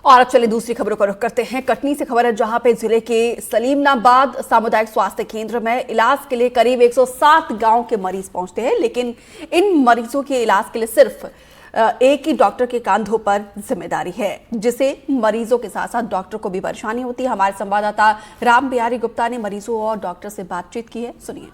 और अब चलिए दूसरी खबरों पर रुख करते हैं। कटनी से खबर है, जहां पे जिले के सलीमनाबाद सामुदायिक स्वास्थ्य केंद्र में इलाज के लिए करीब 107 गांव के मरीज पहुंचते हैं, लेकिन इन मरीजों के इलाज के लिए सिर्फ एक ही डॉक्टर के कंधों पर जिम्मेदारी है, जिसे मरीजों के साथ साथ डॉक्टर को भी परेशानी होती है। हमारे संवाददाता राम बिहारी गुप्ता ने मरीजों और डॉक्टर से बातचीत की है, सुनिए।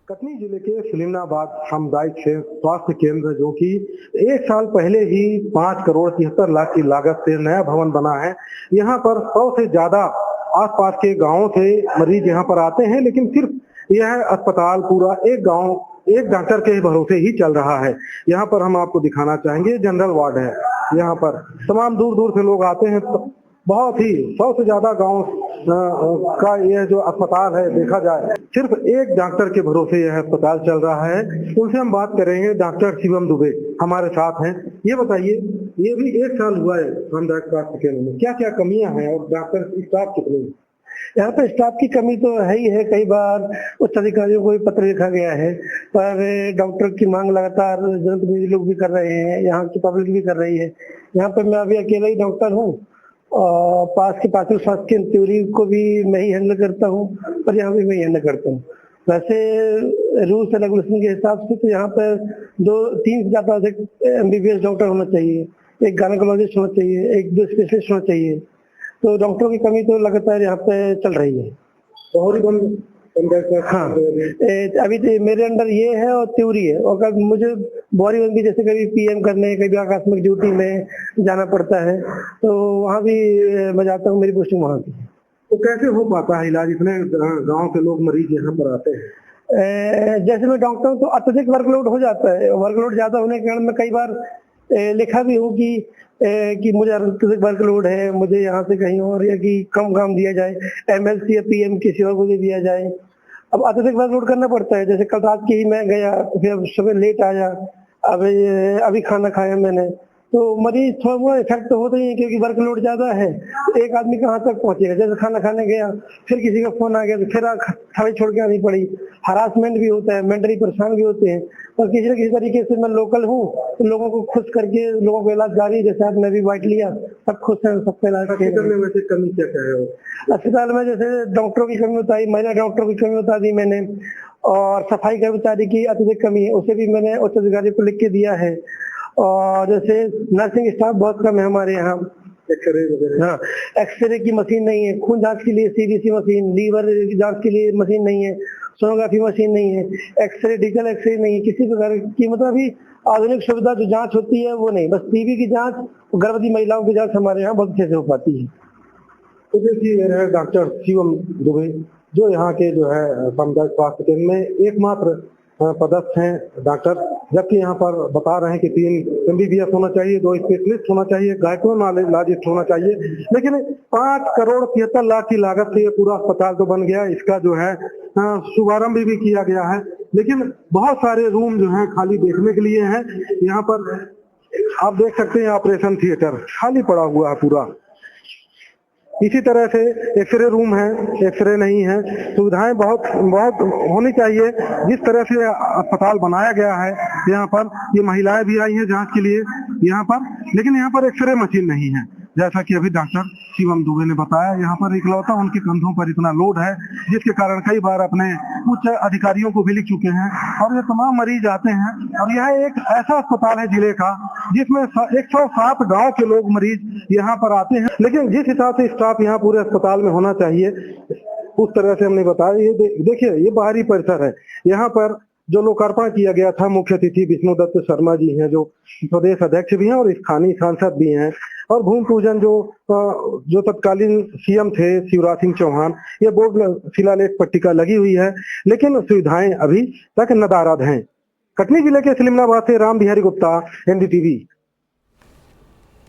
कटनी जिले के सलीमनाबाद सामुदायिक स्वास्थ्य केंद्र, जो कि 1 साल पहले ही 5 करोड़ 73 लाख की लागत से नया भवन बना है। यहाँ पर 100 से ज्यादा आसपास के गांवों से मरीज यहाँ पर आते हैं, लेकिन सिर्फ यह अस्पताल पूरा एक गांव एक डॉक्टर के भरोसे ही चल रहा है। यहाँ पर हम आपको दिखाना चाहेंगे, जनरल वार्ड है। यहाँ पर तमाम दूर दूर से लोग आते हैं। बहुत ही 100 से ज्यादा गांव का यह जो अस्पताल है, देखा जाए सिर्फ एक डॉक्टर के भरोसे यह अस्पताल चल रहा है। उनसे हम बात करेंगे। डॉक्टर शिवम दुबे हमारे साथ हैं। ये बताइए, ये भी 1 साल हुआ है सामुदायिक स्वास्थ्य केंद्र में, क्या क्या कमियां हैं और डॉक्टर स्टाफ कितने हैं? यहाँ पे स्टाफ की कमी तो है ही है। कई बार उच्च अधिकारियों को भी पत्र लिखा गया है, पर डॉक्टर की मांग लगातार जनप्रतिनिधि लोग भी कर रहे हैं, यहाँ की पब्लिक भी कर रही है। यहाँ पे मैं अभी अकेला ही डॉक्टर हूँ और पास के प्राथमिक स्वास्थ्य केंद्र त्यूरी को भी मैं ही हैंडल करता हूँ, पर यहाँ भी मैं ही हैंडल करता हूँ। वैसे रूल्स एंड रेगुलेशन के हिसाब से तो यहाँ पर 2-3 से ज्यादा अधिक MBBS डॉक्टर होना चाहिए, एक गायनेकोलॉजिस्ट होना चाहिए, एक 2 स्पेशलिस्ट होना चाहिए। तो डॉक्टरों की कमी तो लगातार यहाँ पे चल रही है। हाँ, अभी तो मेरे अंडर ये है और त्यूरी है, और कभी मुझे बॉडी भी जैसे कभी PM करने, कभी आकस्मिक ड्यूटी में जाना पड़ता है, तो वहाँ भी मैं जाता हूँ, मेरी पोस्टिंग वहाँ की। तो कैसे हो पाता है इलाज? इतने गांव के लोग मरीज यहाँ पर आते हैं। जैसे मैं डॉक्टर हूँ तो अत्यधिक वर्कलोड हो जाता है। वर्कलोड ज्यादा होने के कारण मैं कई बार लिखा भी हूँ कि मुझे अत्यधिक वर्कलोड है, मुझे यहाँ से कहीं और या कि कम काम दिया जाए, MLC या PM किसी और को दे दिया जाए। अब अत्यधिक वर्कलोड करना पड़ता है। जैसे कल रात की ही मैं गया, फिर सुबह लेट आया, अभी खाना खाया मैंने, तो मरीज थोड़ा बहुत इफेक्ट तो होता ही है, क्योंकि वर्कलोड ज्यादा है। एक आदमी कहाँ तक पहुंचेगा? जैसे खाना खाने गया, फिर किसी का फोन आ गया, तो फिर थाली छोड़ के आनी पड़ी। हरासमेंट भी होता है, मेंटली परेशान भी होते हैं। और किसी न किसी तरीके से मैं लोकल हूँ, तो लोगों को खुश करके लोगों को इलाज जारी, जैसे आज मैं भी बाइट लिया, सब खुश है, सबका इलाज। वैसे कमी क्या है अस्पताल में? जैसे डॉक्टरों की कमी बताई, महिला डॉक्टरों की कमी बता दी मैंने, और सफाई कर्मचारी की अत्यधिक कमी है, उसे भी मैंने उच्च अधिकारी को लिख के दिया है। और जैसे नर्सिंग स्टाफ बहुत कम है हमारे यहाँ। एक्सरे वगैरह? हाँ, एक्सरे की मशीन नहीं है, खून जांच के लिए CBC मशीन, लीवर जांच के लिए मशीन नहीं है, सोनोग्राफी मशीन नहीं है, एक्सरे डिजिटल एक्सरे नहीं है, किसी प्रकार की मतलब अभी आधुनिक सुविधा जो जांच होती है वो नहीं। बस TB की जांच, गर्भवती महिलाओं की जांच हमारे यहाँ बहुत अच्छे से हो पाती है। तो देखिए, डॉक्टर शिवम दुबे जो यहाँ के जो है सामुदायिक स्वास्थ्य केंद्र में एकमात्र पदस्थ हैं डॉक्टर, जबकि यहाँ पर बता रहे हैं कि 3 MBBS होना चाहिए, 2 स्पेशलिस्ट होना चाहिए, गायनेकोलॉजिस्ट होना चाहिए। लेकिन 5 करोड़ 73 लाख की लागत से ये पूरा अस्पताल तो बन गया। इसका जो है शुभारंभ भी किया गया है, लेकिन बहुत सारे रूम जो हैं खाली देखने के लिए हैं। यहाँ पर आप देख सकते हैं, ऑपरेशन थिएटर खाली पड़ा हुआ है पूरा। इसी तरह से एक्सरे रूम है, एक्सरे नहीं है। सुविधाएं बहुत होनी चाहिए। जिस तरह से अस्पताल बनाया गया है, यहाँ पर ये महिलाएं भी आई हैं जांच के लिए यहाँ पर, लेकिन यहाँ पर एक्सरे मशीन नहीं है। जैसा कि अभी डॉक्टर शिवम दुबे ने बताया, यहाँ पर इकलौता उनके कंधों पर इतना लोड है, जिसके कारण कई बार अपने उच्च अधिकारियों को भी लिख चुके हैं, और ये तमाम मरीज आते हैं। और यह एक ऐसा अस्पताल है जिले का जिसमें 107 गांव के लोग मरीज यहाँ पर आते हैं, लेकिन जिस हिसाब से स्टाफ यहाँ पूरे अस्पताल में होना चाहिए उस तरह से हमने बताया। ये देखिए, ये बाहरी परिसर है। यहाँ पर जो लोकार्पण किया गया था, मुख्य अतिथि विष्णु दत्त शर्मा जी हैं, जो प्रदेश अध्यक्ष भी हैं और स्थानीय सांसद भी हैं। और भूमि पूजन जो तत्कालीन CM थे शिवराज सिंह चौहान, ये बोर्ड शिलालेख पट्टिका लगी हुई है, लेकिन सुविधाएं अभी तक नदारद हैं। कटनी जिले के सलीमनाबाद से राम बिहारी गुप्ता, NDTV।